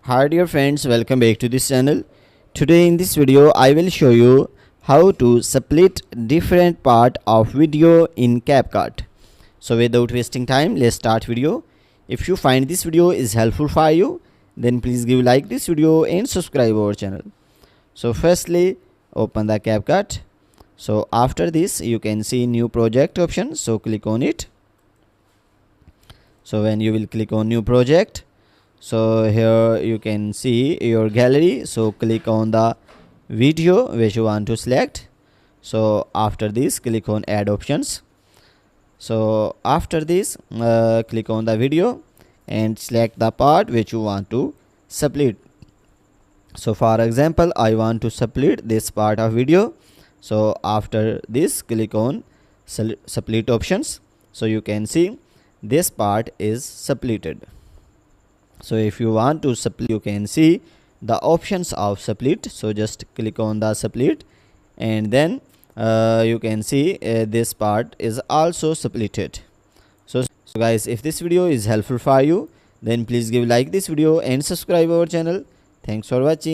Hi dear friends, welcome back to this channel. Today in this video I will show you how to split different part of video in CapCut. So without wasting time, let's start video. If you find this video is helpful for you, then please give like this video and subscribe our channel. So firstly, open the CapCut. So after this you can see new project option, so click on it. So when you will click on new project, so here you can see your gallery, so click on the video which you want to select. So after this click on add options. So after this click on the video and select the part which you want to split. So for example, I want to split this part of video. So after this click on split options. So you can see this part is splitted. So if you want to split, you can see the options of split. So just click on the split and then you can see this part is also splitted. So guys, if this video is helpful for you, then please give like this video and subscribe our channel. Thanks for watching.